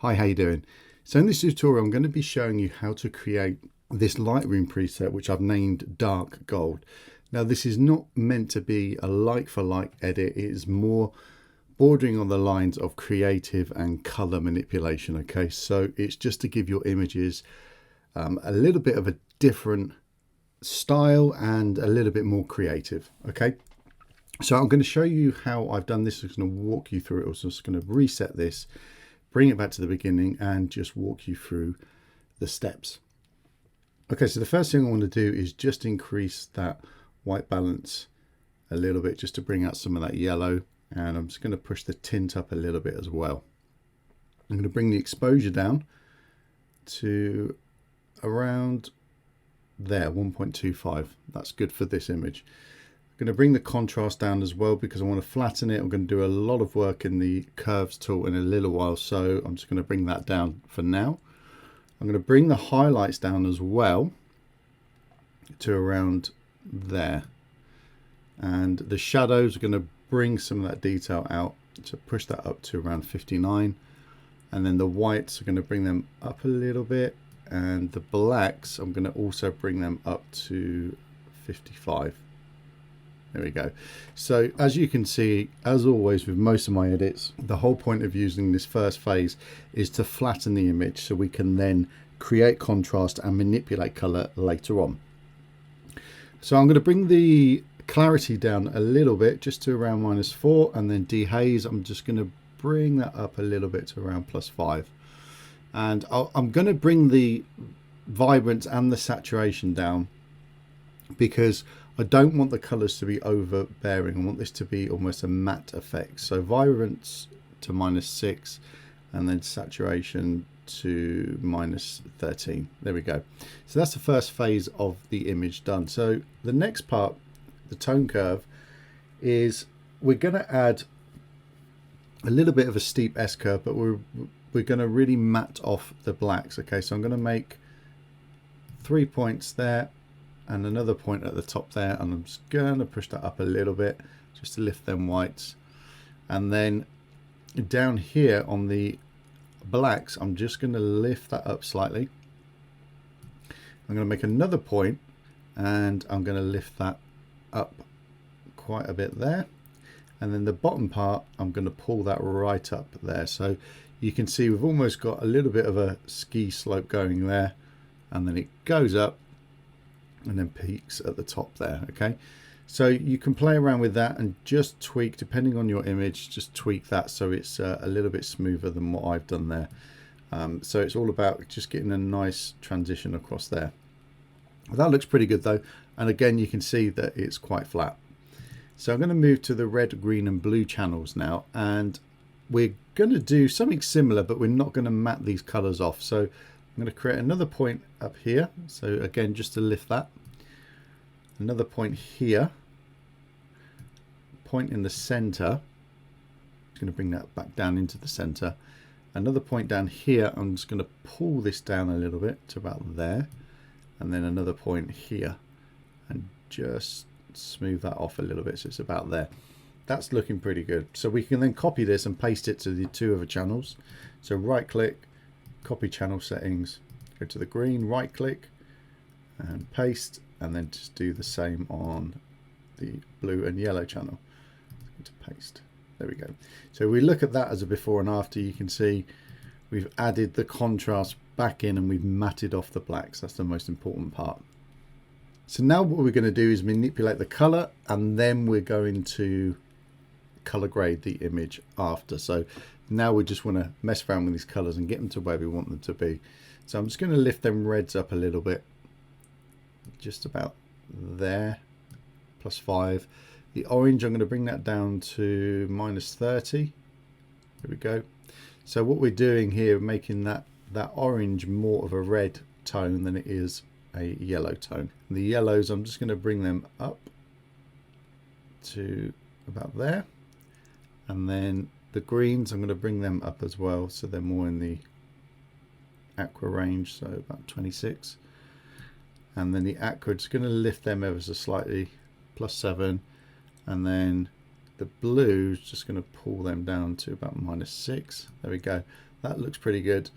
Hi, how you doing? So in this tutorial, I'm going to be showing you how to create this Lightroom preset, which I've named Dark Gold. Now, this is not meant to be a like-for-like edit. It is more bordering on the lines of creative and color manipulation. Okay, so it's just to give your images a little bit of a different style and a little bit more creative. Okay, so I'm going to show you how I've done this. I'm going to walk you through it. I'm just going to reset this, bring it back to the beginning, and just walk you through the steps. Okay, so the first thing I want to do is just increase that white balance a little bit, just to bring out some of that yellow, and I'm just going to push the tint up a little bit as well. I'm going to bring the exposure down to around there, 1.25. That's good for this image. I'm going to bring the contrast down as well because I want to flatten it. I'm going to do a lot of work in the curves tool in a little while, so I'm just going to bring that down for now. I'm going to bring the highlights down as well to around there, and the shadows are going to bring some of that detail out, so push that up to around 59, and then the whites are going to bring them up a little bit, and the blacks I'm going to also bring them up to 55. There we go. So as you can see, as always with most of my edits, the whole point of using this first phase is to flatten the image so we can then create contrast and manipulate color later on. So I'm going to bring the clarity down a little bit, just to around -4, and then dehaze, I'm just going to bring that up a little bit to around +5. And I'm going to bring the vibrance and the saturation down because I don't want the colors to be overbearing. I want this to be almost a matte effect. So vibrance to -6, and then saturation to -13. There we go. So that's the first phase of the image done. So the next part, the tone curve, is we're going to add a little bit of a steep S curve, but we're going to really matte off the blacks. Okay, so I'm going to make 3 points there and another point at the top there, and I'm just going to push that up a little bit just to lift them whites. And then down here on the blacks, I'm just going to lift that up slightly. I'm going to make another point, and I'm going to lift that up quite a bit there. And then the bottom part, I'm going to pull that right up there. So you can see we've almost got a little bit of a ski slope going there, and then it goes up and then peaks at the top there. Okay, so you can play around with that and just tweak, depending on your image, just tweak that so it's a little bit smoother than what I've done there. So it's all about just getting a nice transition across there. That looks pretty good though, and again you can see that it's quite flat. So I'm going to move to the red, green and blue channels now, and we're going to do something similar, but we're not going to matte these colors off. So I'm going to create another point up here, so again just to lift that, another point here, point in the center, I'm going to bring that back down into the center, another point down here, I'm just going to pull this down a little bit to about there, and then another point here, and just smooth that off a little bit so it's about there. That's looking pretty good. So we can then copy this and paste it to the two other channels. So right click, copy channel settings, go to the green, right click and paste, and then just do the same on the blue and yellow channel. To paste. There we go. So we look at that as a before and after. You can see we've added the contrast back in and we've matted off the blacks. That's the most important part. So now what we're going to do is manipulate the color, and then we're going to color grade the image after. So now we just want to mess around with these colors and get them to where we want them to be. So I'm just going to lift them reds up a little bit, just about there, +5. The orange, I'm going to bring that down to -30. There we go. So what we're doing here, making that orange more of a red tone than it is a yellow tone. And the yellows, I'm just going to bring them up to about there, and then the greens, I'm going to bring them up as well, so they're more in the aqua range, so about 26. And then the aqua, just going to lift them ever so slightly, +7, and then the blue is just going to pull them down to about -6. There we go. That looks pretty good.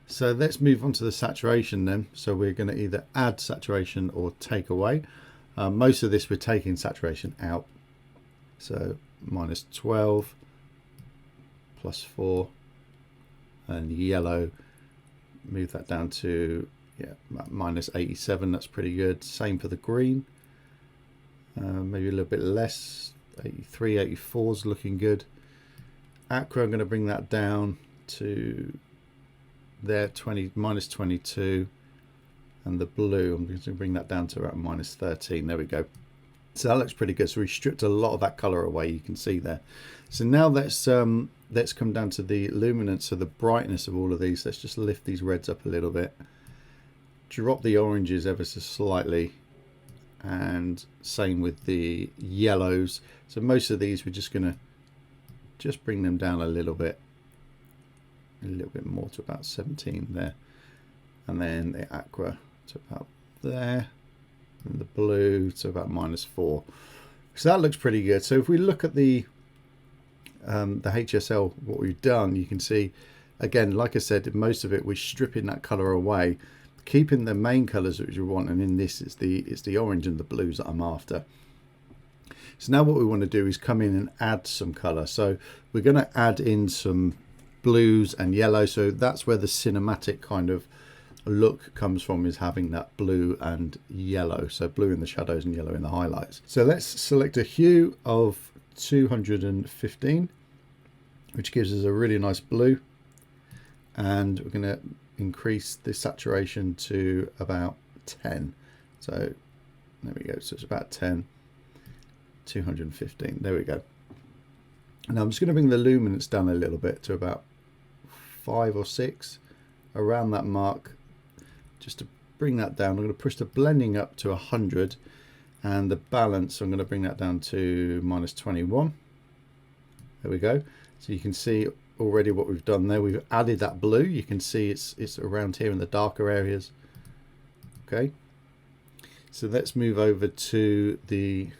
So let's move on to the saturation then. So we're going to either add saturation or take away. Most of this we're taking saturation out. So -12, +4, and yellow, move that down to -87. That's pretty good. Same for the green. Maybe a little bit less. 83, 84 is looking good. Aqua, I'm going to bring that down to there, -22, and the blue I'm going to bring that down to about -13. There we go. So that looks pretty good. So we stripped a lot of that color away, you can see there. So now let's come down to the luminance, so the brightness of all of these. Let's just lift these reds up a little bit, drop the oranges ever so slightly, and same with the yellows. So most of these we're just going to just bring them down a little bit more to about 17 there, and then the aqua to about there, and the blue to about -4. So that looks pretty good. So if we look at the HSL, what we've done, you can see again, like I said, most of it we're stripping that color away, keeping the main colors which we want, and in this it's the orange and the blues that I'm after. So now what we want to do is come in and add some color. So we're going to add in some blues and yellow. So that's where the cinematic kind of look comes from, is having that blue and yellow. So blue in the shadows and yellow in the highlights. So let's select a hue of 215, which gives us a really nice blue, and we're going to increase the saturation to about 10. So there we go. So it's about 10, 215. There we go. Now I'm just going to bring the luminance down a little bit to about 5 or 6, around that mark, just to bring that down. I'm going to push the blending up to 100, and the balance I'm going to bring that down to -21. There we go. So you can see already what we've done there. We've added that blue. You can see it's around here in the darker areas. Okay, so let's move over to the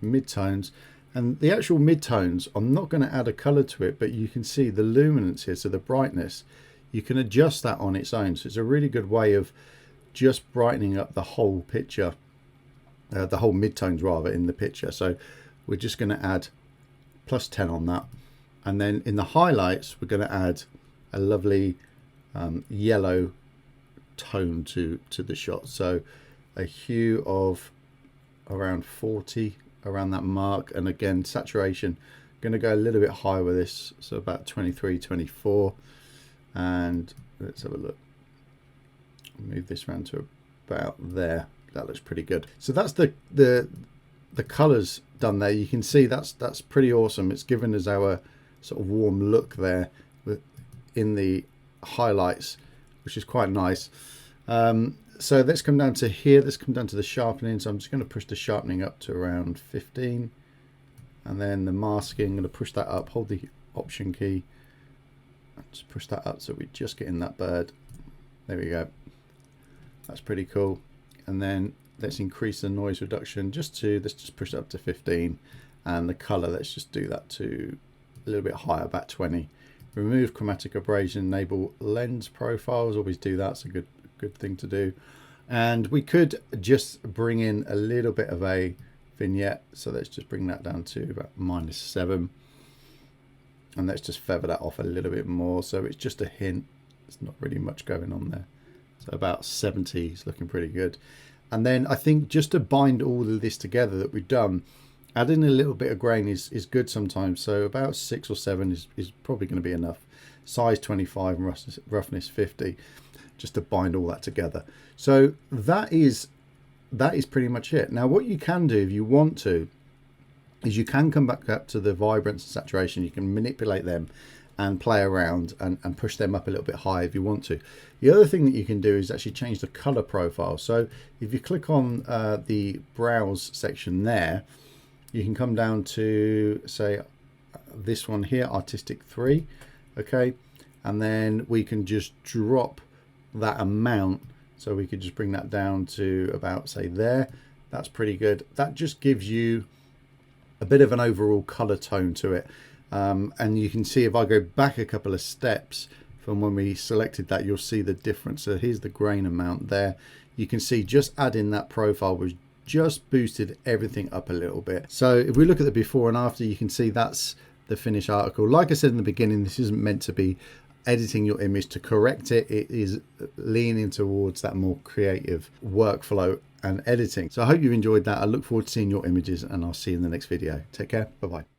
midtones. And the actual midtones, I'm not going to add a color to it, but you can see the luminance here, so the brightness, you can adjust that on its own. So it's a really good way of just brightening up the whole picture, the whole midtones rather, in the picture. So we're just going to add +10 on that. And then in the highlights, we're going to add a lovely yellow tone to the shot. So a hue of around 40, around that mark. And again, saturation, going to go a little bit higher with this, so about 23, 24. And let's have a look. Move this around to about there. That looks pretty good. So that's the colors done there. You can see that's pretty awesome. It's given us our sort of warm look there in the highlights, which is quite nice. So let's come down to here. Let's come down to the sharpening. So I'm just going to push the sharpening up to around 15, and then the masking, I'm going to push that up. Hold the Option key. Just push that up so we're just getting that bird. There we go. That's pretty cool. And then let's increase the noise reduction let's just push it up to 15, and the color, let's just do that to a little bit higher, about 20. Remove chromatic abrasion, enable lens profiles. Always do that. It's a good thing to do. And we could just bring in a little bit of a vignette. So let's just bring that down to about -7. And let's just feather that off a little bit more. So it's just a hint. There's not really much going on there. So about 70 is looking pretty good. And then I think just to bind all of this together that we've done, adding a little bit of grain is good sometimes. So about 6 or 7 is probably going to be enough. Size 25 and roughness 50, just to bind all that together. So that is pretty much it. Now what you can do if you want to is you can come back up to the vibrance and saturation. You can manipulate them and play around and push them up a little bit higher if you want to. The other thing that you can do is actually change the color profile. So if you click on the browse section there, you can come down to, say, this one here, Artistic 3, okay? And then we can just drop that amount. So we could just bring that down to about, say, there. That's pretty good. That just gives you a bit of an overall color tone to it. And you can see if I go back a couple of steps, from when we selected that, you'll see the difference. So here's the grain amount there. You can see just adding that profile was just boosted everything up a little bit. So if we look at the before and after, you can see that's the finished article. Like I said in the beginning, this isn't meant to be editing your image to correct it. It is leaning towards that more creative workflow and editing. So I hope you enjoyed that. I look forward to seeing your images, and I'll see you in the next video. Take care. Bye bye.